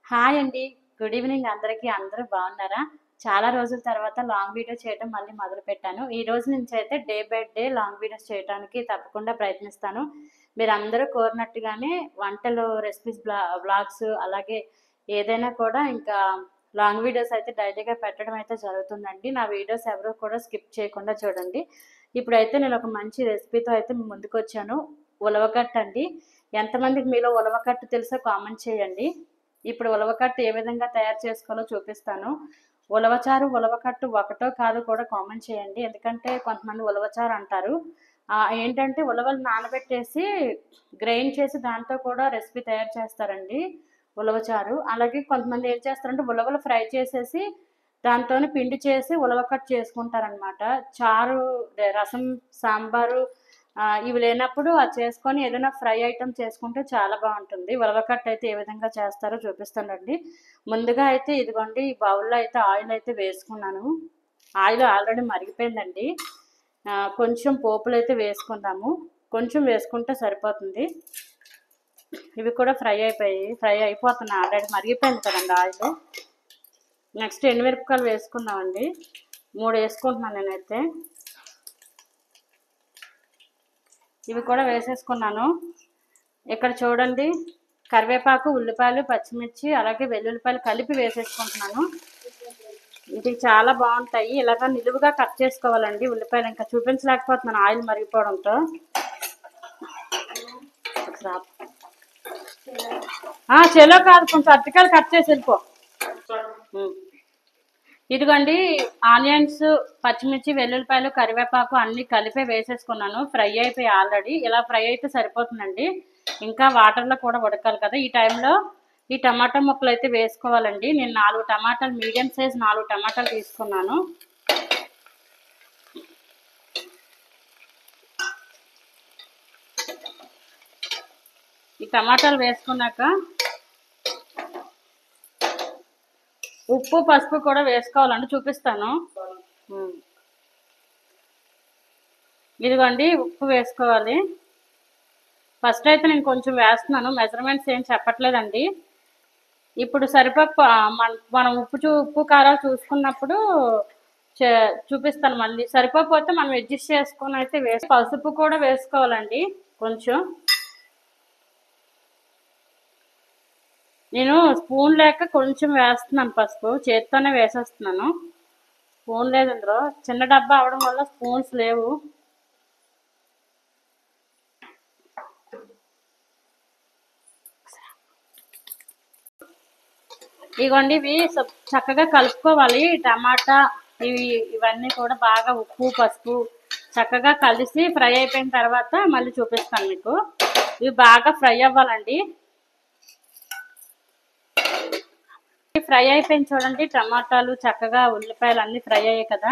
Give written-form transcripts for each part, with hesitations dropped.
Hi అండి. Good evening అందరికీ. అందరూ బాగున్నారా? చాలా రోజుల తర్వాత లాంగ్ వీడియో చేయడం మళ్ళీ మొదలుపెట్టాను. ఈ రోజు నుంచి అయితే day by day long videos చేయడానికి తప్పకుండా ప్రయత్నిస్తాను. మీరందరూ కోరినట్టుగానే వంటలు, రెసిపీస్ వ్లాగ్స్ అలాగే ఏదైనా కూడా ఇంకా లాంగ్ వీడియోస్ అయితే డైలీగా పెట్టడం అయితే జరుగుతుందండి. నా వీడియోస్ ఎవరు కూడా స్కిప్ చేయకుండా చూడండి. ఇప్పుడైతే నేను ఒక మంచి రెసిపీతో అయితే మీ ముందుకొచ్చాను. ఉలవకట్టు అండి. ఎంతమందికి మీలో ఉలవకట్టు తెలుసో కామెంట్ చేయండి. ఇప్పుడు ఉలవకట్టు ఏ విధంగా తయారు చేసుకోవాలో చూపిస్తాను. ఉలవచారు, ఉలవకట్టు ఒకటో కాదో కూడా కామెంట్ చేయండి. ఎందుకంటే కొంతమంది ఉలవచారు అంటారు. ఏంటంటే ఉలవలు నానబెట్టేసి గ్రైండ్ చేసి దాంతో కూడా రెసిపీ తయారు చేస్తారండి ఉలవచారు. అలాగే కొంతమంది ఏం చేస్తారంటే ఉలవలు ఫ్రై చేసేసి దాంతోనే పిండి చేసి ఉలవకట్టు చేసుకుంటారనమాట. చారు, రసం, సాంబారు ఇవి లేనప్పుడు అది చేసుకొని ఏదైనా ఫ్రై ఐటెం చేసుకుంటే చాలా బాగుంటుంది. ఉలవకట్టు అయితే ఏ విధంగా చేస్తారో చూపిస్తానండి. ముందుగా అయితే ఇదిగోండి ఈ బౌల్లో అయితే ఆయిల్ అయితే వేసుకున్నాను. ఆయిల్ ఆల్రెడీ మరిగిపోయిందండి. కొంచెం పోపులు అయితే వేసుకుందాము. కొంచెం వేసుకుంటే సరిపోతుంది. ఇవి కూడా ఫ్రై అయిపోతున్నాయి. ఆల్రెడీ మరిగిపోయింది కదండి ఆయిల్. నెక్స్ట్ ఎండుమిరపకాయలు వేసుకుందామండి. 3 వేసుకుంటున్నాను నేనైతే. ఇవి కూడా వేసేసుకున్నాను. ఇక్కడ చూడండి కరివేపాకు, ఉల్లిపాయలు, పచ్చిమిర్చి అలాగే వెల్లుల్లిపాయలు కలిపి వేసేసుకుంటున్నాను. ఇది చాలా బాగుంటాయి. ఇలాగ నిలువుగా కట్ చేసుకోవాలండి ఉల్లిపాయలు. ఇంకా చూపించలేకపోతున్నాను ఆయిల్ మరిగిపోవడంతో. చెలో కాదు, కొంచెం అరటికాయలు కట్ చేసి వెళ్ళిపో. ఇదిగోండి ఆనియన్స్, పచ్చిమిర్చి, వెల్లుల్లిపాయలు, కరివేపాకు అన్ని కలిపే వేసేసుకున్నాను. ఫ్రై అయిపోయి ఆల్రెడీ. ఇలా ఫ్రై అయితే సరిపోతుందండి. ఇంకా వాటర్లో కూడా ఉడకాలి కదా. ఈ టైంలో ఈ టమాటా ముక్కలు అయితే వేసుకోవాలండి. నేను 4 టమాటాలు, మీడియం సైజ్ 4 టమాటాలు తీసుకున్నాను. ఈ టమాటాలు వేసుకున్నాక ఉప్పు, పసుపు కూడా వేసుకోవాలండి. చూపిస్తాను. ఇదిగోండి ఉప్పు వేసుకోవాలి. ఫస్ట్ అయితే నేను కొంచెం వేస్తున్నాను. మెజర్మెంట్స్ ఏం చెప్పట్లేదండి. ఇప్పుడు మనం ఉప్పు కారాలు చూసుకున్నప్పుడు చూపిస్తాను మళ్ళీ. సరిపోతే మనం అడ్జస్ట్ చేసుకొని అయితే పసుపు కూడా వేసుకోవాలండి. కొంచెం నేను స్పూన్ లేక కొంచెం వేస్తున్నాను పసుపు. చేతితోనే వేసేస్తున్నాను. స్పూన్ లేదు ఇందులో. చిన్న డబ్బా అవడం వల్ల స్పూన్స్ లేవు. ఇదిగోండి ఇవి చక్కగా కలుపుకోవాలి. టమాటా ఇవన్నీ కూడా బాగా ఉప్పు, పసుపు చక్కగా కలిసి ఫ్రై అయిపోయిన తర్వాత మళ్ళీ చూపిస్తాను మీకు. ఇవి బాగా ఫ్రై అవ్వాలండి. ఫ్రై అయిపోయింది చూడండి. టమాటాలు చక్కగా, ఉల్లిపాయలు అన్నీ ఫ్రై అయ్యాయి కదా.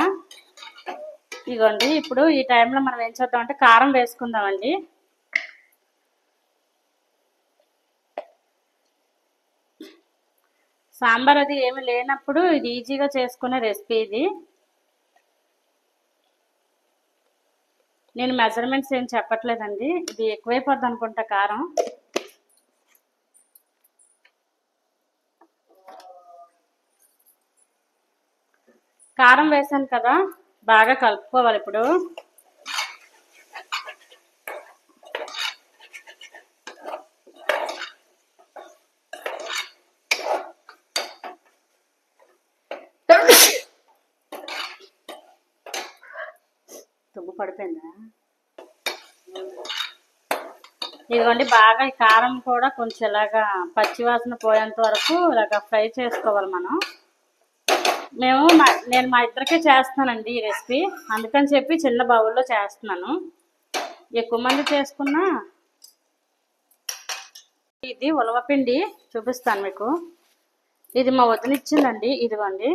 ఇదిగోండి ఇప్పుడు ఈ టైంలో మనం ఏం చేద్దామంటే కారం వేసుకుందామండి. సాంబార్ అది ఏమి లేనప్పుడు ఇది ఈజీగా చేసుకునే రెసిపీ ఇది. నేను మెజర్మెంట్స్ ఏం చెప్పట్లేదండి. ఇది ఎక్కువైపోద్ది అనుకుంటా కారం. కారం వేసాను కదా, బాగా కలుపుకోవాలి. ఇప్పుడు తుమ్ము పడిపోయిందా? ఇదిగోండి బాగా ఈ కారం కూడా కొంచెం ఇలాగా పచ్చివాసన పోయేంత వరకు ఇలాగా ఫ్రై చేసుకోవాలి మనం. నేను మా ఇద్దరికే చేస్తానండి ఈ రెసిపీ. అందుకని చెప్పి చిన్న బౌల్లో చేస్తున్నాను. ఎక్కువ మంది చేసుకున్నా. ఇది ఉలవపిండి చూపిస్తాను మీకు. ఇది మా వదిన ఇచ్చిందండి. ఇదిగోండి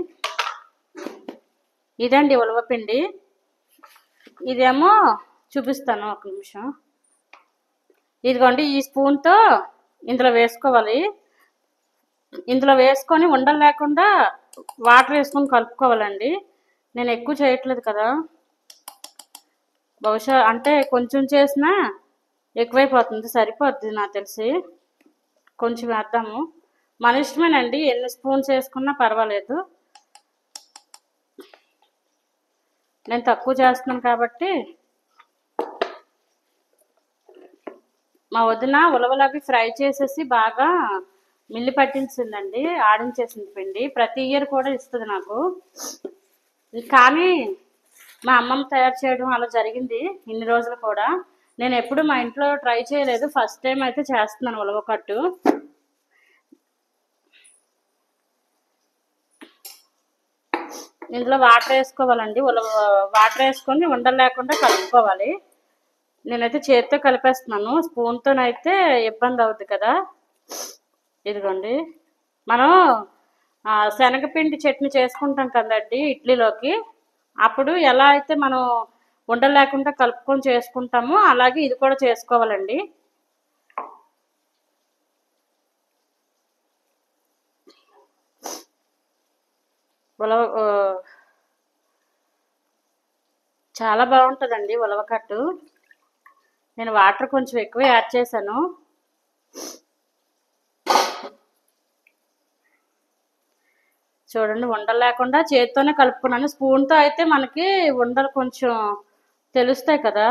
ఇదండి ఉలవపిండి. ఇదేమో చూపిస్తాను ఒక నిమిషం. ఇదిగోండి ఈ స్పూన్తో ఇందులో వేసుకోవాలి. ఇందులో వేసుకొని ఉండలు లేకుండా వాటర్ వేసుకొని కలుపుకోవాలండి. నేను ఎక్కువ చేయట్లేదు కదా, బహుశా అంటే కొంచెం చేసినా ఎక్కువైపోతుంది. సరిపోద్ది నాకు తెలిసి. కొంచెం వేద్దాము. మన ఇష్టమేనండి, ఎన్ని స్పూన్స్ వేసుకున్నా పర్వాలేదు. నేను తక్కువ చేస్తున్నాను కాబట్టి. మా వదిన ఉలవలు అవి ఫ్రై చేసేసి బాగా మిల్లి పట్టించిందండి, ఆడించేసింది పిండి. ప్రతి ఇయర్ కూడా ఇస్తుంది నాకు. కానీ మా అమ్మమ్మ తయారు చేయడం అలా జరిగింది ఇన్ని రోజులు కూడా. నేను ఎప్పుడు మా ఇంట్లో ట్రై చేయలేదు, ఫస్ట్ టైం అయితే చేస్తున్నాను ఉలవ కట్టు. ఇందులో వాటర్ వేసుకోవాలండి, వాటర్ వేసుకొని ఉండలు లేకుండా కలుపుకోవాలి. నేనైతే చేతితో కలిపేస్తున్నాను, స్పూన్తోనైతే ఇబ్బంది అవుద్ది కదా. ఇదిగోండి, మనం శనగపిండి చట్నీ చేసుకుంటాం కదండి ఇడ్లీలోకి, అప్పుడు ఎలా అయితే మనం ఉండలు లేకుండా కలుపుకొని చేసుకుంటామో అలాగే ఇది కూడా చేసుకోవాలండి. ఉలవ చాలా బాగుంటుందండి ఉలవకట్టు. నేను వాటర్ కొంచెం ఎక్కువ యాడ్ చేశాను. చూడండి, ఉండలు లేకుండా చేతితోనే కలుపుకున్నాను. స్పూన్తో అయితే మనకి ఉండలు కొంచెం తెలుస్తాయి కదా.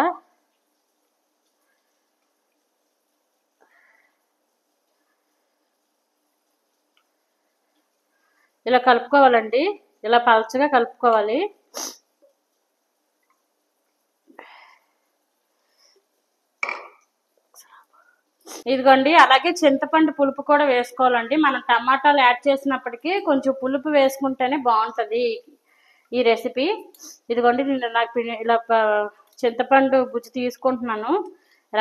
ఇలా కలుపుకోవాలండి, ఇలా పలచగా కలుపుకోవాలి. ఇదిగోండి, అలాగే చింతపండు పులుపు కూడా వేసుకోవాలండి. మనం టమాటాలు యాడ్ చేసినప్పటికీ కొంచెం పులుపు వేసుకుంటేనే బాగుంటుంది ఈ రెసిపీ. ఇదిగోండి, నేను నాకు ఇలా చింతపండు గుజ్జు తీసుకుంటున్నాను,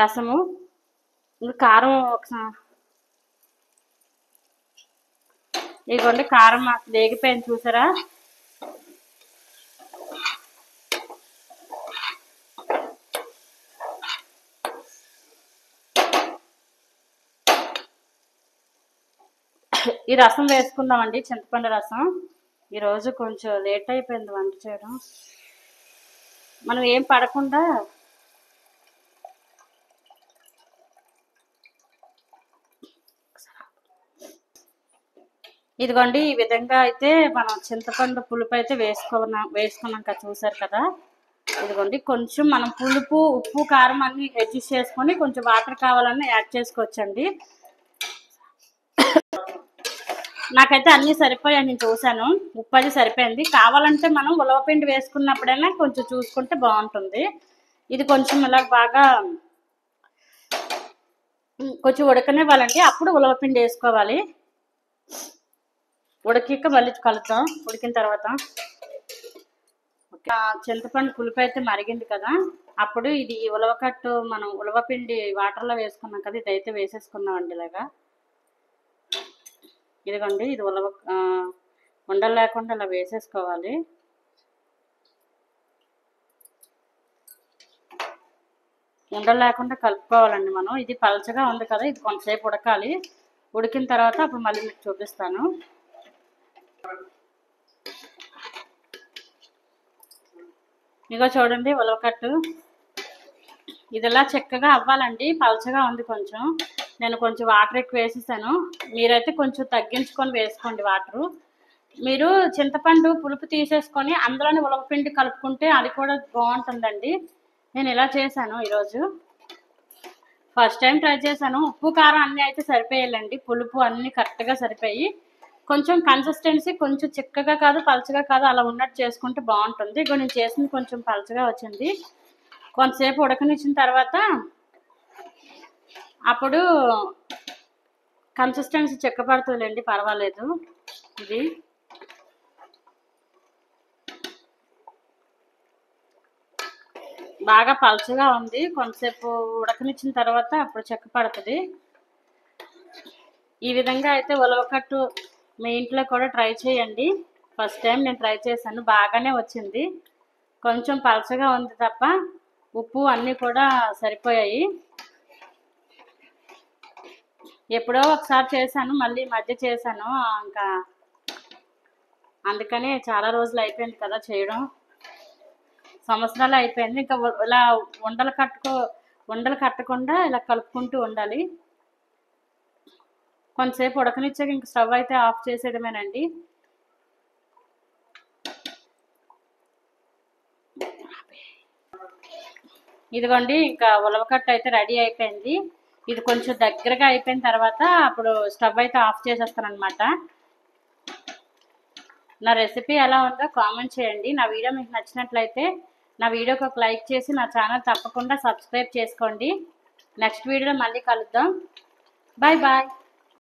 రసము. కారం ఇదిగోండి, కారం వేగిపోయింది చూసారా. ఈ రసం వేసుకుందామండి, చింతపండు రసం. ఈరోజు కొంచెం లేట్ అయిపోయింది వంట చేయడం. మనం ఏం పడకుండా ఇదిగోండి, ఈ విధంగా అయితే మనం చింతపండు పులుపు అయితే వేసుకున్నాం కదా, చూసారు కదా. ఇదిగోండి, కొంచెం మనం పులుపు ఉప్పు కారం అన్ని అడ్జస్ట్ చేసుకొని కొంచెం వాటర్ కావాలన్నా యాడ్ చేసుకోవచ్చండి. నాకైతే అన్నీ సరిపోయాయి, నేను చూసాను. ఉప్పు అది సరిపోయింది. కావాలంటే మనం ఉలవపిండి వేసుకున్నప్పుడైనా కొంచెం చూసుకుంటే బాగుంటుంది. ఇది కొంచెం ఇలా బాగా కొంచెం ఉడకనివ్వాలండి, అప్పుడు ఉలవపిండి వేసుకోవాలి. ఉడికిక మళ్ళీ కలుద్దాం ఉడికిన తర్వాత. చింతపండు పులుపు అయితే మరిగింది కదా, అప్పుడు ఇది ఉలవకట్టు మనం ఉలవపిండి వాటర్లో వేసుకున్నాం కదా, ఇదైతే వేసేసుకుందామండి ఇలాగా. ఇదిగోండి, ఇది ఉండలు లేకుండా ఇలా వేసేసుకోవాలి. ఉండలు లేకుండా కలుపుకోవాలండి మనం. ఇది పలచగా ఉంది కదా, ఇది కొంతసేపు ఉడకాలి. ఉడికిన తర్వాత అప్పుడు మళ్ళీ మీకు చూపిస్తాను. ఇగో చూడండి, ఉలవకట్టు ఇది ఇలా చక్కగా అవ్వాలండి. పలచగా ఉంది కొంచెం, నేను కొంచెం వాటర్ ఎక్కువ వేసేసాను. మీరైతే కొంచెం తగ్గించుకొని వేసుకోండి వాటరు. మీరు చింతపండు పులుపు తీసేసుకొని అందులోనే ఉలవపిండి కలుపుకుంటే అది కూడా బాగుంటుందండి. నేను ఇలా చేశాను ఈరోజు, ఫస్ట్ టైం ట్రై చేశాను. ఉప్పు కారం అన్నీ అయితే సరిపోయాలండి, పులుపు అన్నీ కరెక్ట్గా సరిపోయి. కొంచెం కన్సిస్టెన్సీ కొంచెం చిక్కగా కాదు పలచగా కాదు అలా ఉన్నట్టు చేసుకుంటే బాగుంటుంది. ఇగో నేను చేసింది కొంచెం పలచగా వచ్చింది. కొంతసేపు ఉడకనిచ్చిన తర్వాత అప్పుడు కన్సిస్టెన్సీ చిక్కపడుతుందండి, పర్వాలేదు. ఇది బాగా పలచగా ఉంది, కొంతసేపు ఉడకనిచ్చిన తర్వాత అప్పుడు చిక్కపడుతుంది. ఈ విధంగా అయితే ఉలవకట్టు మీ ఇంట్లో కూడా ట్రై చేయండి. ఫస్ట్ టైం నేను ట్రై చేశాను, బాగానే వచ్చింది. కొంచెం పలచగా ఉంది తప్ప ఉప్పు అన్నీ కూడా సరిపోయాయి. ఎప్పుడో ఒకసారి చేశాను, మళ్ళీ మధ్య చేశాను, ఇంకా అందుకని చాలా రోజులు అయిపోయింది కదా చేయడం, సంవత్సరాలు అయిపోయింది. ఇంకా ఇలా ఉండలు కట్టకుండా ఇలా కలుపుకుంటూ ఉండాలి. కొంతసేపు ఉడకనిచ్చాక ఇంక స్టవ్ అయితే ఆఫ్ చేసేయడమేనండి. ఇదిగోండి ఇంకా ఉలవకట్ట అయితే రెడీ అయిపోయింది. ఇది కొంచెం దగ్గరగా అయిపోయిన తర్వాత అప్పుడు స్టవ్ అయితే ఆఫ్ చేసేస్తాను అనమాట. నా రెసిపీ ఎలా ఉందో కామెంట్ చేయండి. నా వీడియో మీకు నచ్చినట్లయితే నా వీడియోకి ఒక లైక్ చేసి నా ఛానల్ తప్పకుండా సబ్స్క్రైబ్ చేసుకోండి. నెక్స్ట్ వీడియోలో మళ్ళీ కలుద్దాం. Bye bye.